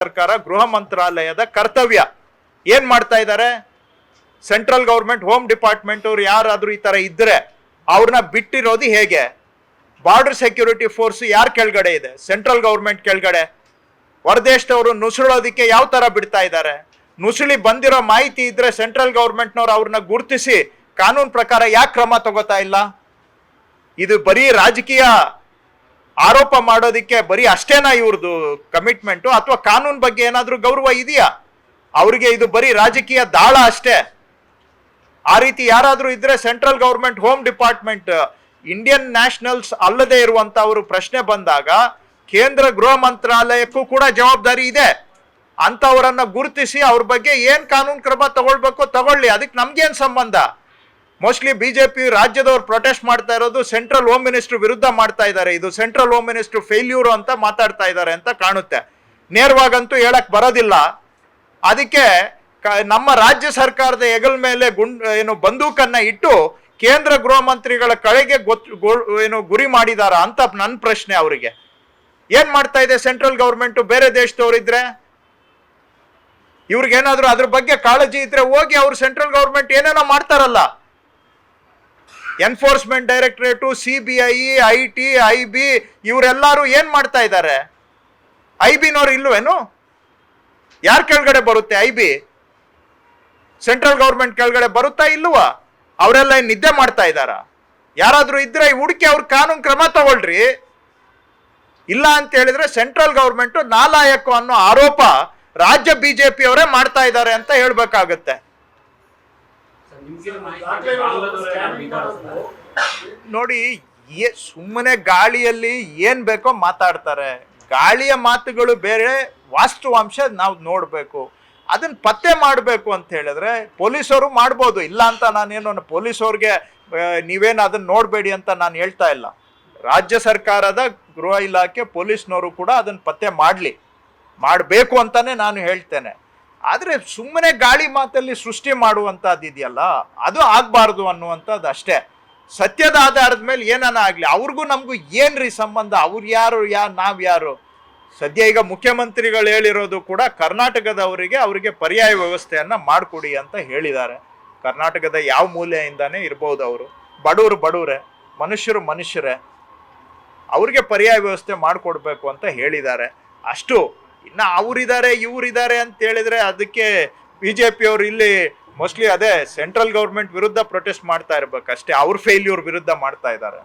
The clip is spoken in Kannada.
ಸರ್ಕಾರ ಗೃಹ ಮಂತ್ರಾಲಯದ ಕರ್ತವ್ಯ ಏನ್ ಮಾಡ್ತಾ ಇದ್ದಾರೆ? ಸೆಂಟ್ರಲ್ ಗೌರ್ಮೆಂಟ್ ಹೋಮ್ ಡಿಪಾರ್ಟ್ಮೆಂಟ್ ಅವ್ರು ಯಾರಾದ್ರೂ ಈ ತರ ಇದ್ರೆ ಅವ್ರನ್ನ ಬಿಟ್ಟಿರೋದು ಹೇಗೆ? ಬಾರ್ಡರ್ ಸೆಕ್ಯೂರಿಟಿ ಫೋರ್ಸ್ ಯಾರ ಕೆಳಗಡೆ ಇದೆ? ಸೆಂಟ್ರಲ್ ಗೌರ್ಮೆಂಟ್ ಕೆಳಗಡೆ. ಹೊರದೇಶದವರು ನುಸುಳೋದಿಕ್ಕೆ ಯಾವ ತರ ಬಿಡ್ತಾ ಇದ್ದಾರೆ? ನುಸುಳಿ ಬಂದಿರೋ ಮಾಹಿತಿ ಇದ್ರೆ ಸೆಂಟ್ರಲ್ ಗೌರ್ಮೆಂಟ್ನವ್ರು ಅವ್ರನ್ನ ಗುರುತಿಸಿ ಕಾನೂನು ಪ್ರಕಾರ ಯಾಕೆ ಕ್ರಮ ತಗೋತಾ ಇಲ್ಲ? ಇದು ಬರೀ ರಾಜಕೀಯ ಆರೋಪ ಮಾಡೋದಿಕ್ಕೆ ಬರೀ ಅಷ್ಟೇನಾ ಇವ್ರದ್ದು ಕಮಿಟ್ಮೆಂಟು, ಅಥವಾ ಕಾನೂನು ಬಗ್ಗೆ ಏನಾದ್ರೂ ಗೌರವ ಇದೆಯಾ ಅವ್ರಿಗೆ? ಇದು ಬರೀ ರಾಜಕೀಯ ದಾಳ ಅಷ್ಟೇ. ಆ ರೀತಿ ಯಾರಾದ್ರೂ ಇದ್ರೆ central government home department Indian nationals ಅಲ್ಲದೆ ಇರುವಂತವರು ಪ್ರಶ್ನೆ ಬಂದಾಗ ಕೇಂದ್ರ ಗೃಹ ಮಂತ್ರಾಲಯಕ್ಕೂ ಕೂಡ ಜವಾಬ್ದಾರಿ ಇದೆ. ಅಂತವರನ್ನ ಗುರುತಿಸಿ ಅವ್ರ ಬಗ್ಗೆ ಏನ್ ಕಾನೂನು ಕ್ರಮ ತಗೊಳ್ಬೇಕು ತಗೊಳ್ಳಿ, ಅದಕ್ಕೆ ನಮ್ಗೇನ್ ಸಂಬಂಧ? ಮೋಸ್ಟ್ಲಿ ಬಿಜೆಪಿ ರಾಜ್ಯದವ್ರು ಪ್ರೊಟೆಸ್ಟ್ ಮಾಡ್ತಾ ಇರೋದು ಸೆಂಟ್ರಲ್ ಹೋಮ್ ಮಿನಿಸ್ಟರ್ ವಿರುದ್ಧ ಮಾಡ್ತಾ ಇದ್ದಾರೆ. ಇದು ಸೆಂಟ್ರಲ್ ಹೋಮ್ ಮಿನಿಸ್ಟರ್ ಫೇಲ್ಯೂರ್ ಅಂತ ಮಾತಾಡ್ತಾ ಇದ್ದಾರೆ ಅಂತ ಕಾಣುತ್ತೆ. ನೇರವಾಗಂತೂ ಹೇಳಕ್ ಬರೋದಿಲ್ಲ. ಅದಕ್ಕೆ ನಮ್ಮ ರಾಜ್ಯ ಸರ್ಕಾರದ ಹೆಗಲ ಮೇಲೆ ಏನು ಬಂದೂಕನ್ನ ಇಟ್ಟು ಕೇಂದ್ರ ಗೃಹ ಮಂತ್ರಿಗಳ ಕಡೆಗೆ ಏನು ಗುರಿ ಮಾಡಿದಾರ ಅಂತ ನನ್ನ ಪ್ರಶ್ನೆ. ಅವರಿಗೆ ಏನ್ ಮಾಡ್ತಾ ಇದೆ ಸೆಂಟ್ರಲ್ ಗೌರ್ಮೆಂಟ್? ಬೇರೆ ದೇಶದವರಿದ್ರೆ ಇವ್ರಿಗೇನಾದ್ರೂ ಅದ್ರ ಬಗ್ಗೆ ಕಾಳಜಿ ಇದ್ರೆ ಹೋಗಿ ಅವ್ರು ಸೆಂಟ್ರಲ್ ಗೌರ್ಮೆಂಟ್ ಏನೇನೋ ಮಾಡ್ತಾರಲ್ಲ, enforcement directorate, CBI, IT, IB ಇವರೆಲ್ಲರೂ ಏನ್ ಮಾಡ್ತಾ ಇದ್ದಾರೆ? IB-ನವ್ರು ಇಲ್ವೇನು? ಯಾರ ಕೆಳಗಡೆ ಬರುತ್ತೆ IB? ಸೆಂಟ್ರಲ್ ಗೌರ್ಮೆಂಟ್ ಕೆಳಗಡೆ ಬರುತ್ತಾ ಇಲ್ವಾ? ಅವರೆಲ್ಲ ನಿದ್ದೆ ಮಾಡ್ತಾ ಇದ್ದಾರ? ಯಾರಾದ್ರೂ ಇದ್ರೆ ಹುಡುಕಿ ಅವ್ರ ಕಾನೂನು ಕ್ರಮ ತಗೊಳ್ರಿ. ಇಲ್ಲ ಅಂತ ಹೇಳಿದ್ರೆ ಸೆಂಟ್ರಲ್ ಗೌರ್ಮೆಂಟ್ ನಾಲಾಯಕ ಅನ್ನೋ ಆರೋಪ ರಾಜ್ಯ ಬಿಜೆಪಿ ಅವರೇ ಮಾಡ್ತಾ ಇದ್ದಾರೆ ಅಂತ ಹೇಳ್ಬೇಕಾಗತ್ತೆ. ನೋಡಿ, ಸುಮ್ಮನೆ ಗಾಳಿಯಲ್ಲಿ ಏನ್ ಬೇಕೋ ಮಾತಾಡ್ತಾರೆ. ಗಾಳಿಯ ಮಾತುಗಳು ಬೇರೆ, ವಾಸ್ತವಾಂಶ ನಾವು ನೋಡ್ಬೇಕು. ಅದನ್ನ ಪತ್ತೆ ಮಾಡಬೇಕು ಅಂತ ಹೇಳಿದ್ರೆ ಪೊಲೀಸರು ಮಾಡ್ಬೋದು, ಇಲ್ಲ ಅಂತ ನಾನೇನು ಪೊಲೀಸವ್ರಿಗೆ ನೀವೇನು ಅದನ್ನ ನೋಡಬೇಡಿ ಅಂತ ನಾನು ಹೇಳ್ತಾ ಇಲ್ಲ. ರಾಜ್ಯ ಸರ್ಕಾರದ ಗೃಹ ಇಲಾಖೆ ಪೊಲೀಸ್ನವರು ಕೂಡ ಅದನ್ನ ಪತ್ತೆ ಮಾಡಬೇಕು ಅಂತಾನೆ ನಾನು ಹೇಳ್ತೇನೆ. ಆದರೆ ಸುಮ್ಮನೆ ಗಾಳಿ ಮಾತಲ್ಲಿ ಸೃಷ್ಟಿ ಮಾಡುವಂಥದ್ದು ಇದೆಯಲ್ಲ, ಅದು ಆಗಬಾರ್ದು ಅನ್ನುವಂಥದ್ದು ಅಷ್ಟೇ. ಸತ್ಯದ ಆಧಾರದ ಮೇಲೆ ಏನನ್ನ ಆಗಲಿ, ಅವ್ರಿಗೂ ನಮಗೂ ಏನ್ರಿ ಸಂಬಂಧ? ಅವ್ರು ಯಾರು, ನಾವ್ಯಾರು? ಸದ್ಯ ಈಗ ಮುಖ್ಯಮಂತ್ರಿಗಳು ಹೇಳಿರೋದು ಕೂಡ ಕರ್ನಾಟಕದವರಿಗೆ ಅವರಿಗೆ ಪರ್ಯಾಯ ವ್ಯವಸ್ಥೆಯನ್ನ ಮಾಡಿಕೊಡಿ ಅಂತ ಹೇಳಿದ್ದಾರೆ. ಕರ್ನಾಟಕದ ಯಾವ ಮೂಲೆಯಿಂದಾನೇ ಇರ್ಬೋದು, ಅವರು ಬಡವರೇ, ಮನುಷ್ಯರೇ, ಅವ್ರಿಗೆ ಪರ್ಯಾಯ ವ್ಯವಸ್ಥೆ ಮಾಡಿಕೊಡ್ಬೇಕು ಅಂತ ಹೇಳಿದ್ದಾರೆ. ಅಷ್ಟು. ಇನ್ನು ಅವರಿದ್ದಾರೆ ಇವರಿದ್ದಾರೆ ಅಂತ ಹೇಳಿದ್ರೆ ಅದಕ್ಕೆ ಬಿಜೆಪಿ ಅವರು ಇಲ್ಲಿ ಮೋಸ್ಟ್ಲಿ ಅದೇ ಸೆಂಟ್ರಲ್ ಗೌರ್ಮೆಂಟ್ ವಿರುದ್ಧ ಪ್ರೊಟೆಸ್ಟ್ ಮಾಡ್ತಾ ಇರ್ಬೇಕಷ್ಟೇ. ಅವ್ರ ಫೇಲ್ಯೂರ್ ವಿರುದ್ಧ ಮಾಡ್ತಾ ಇದ್ದಾರೆ.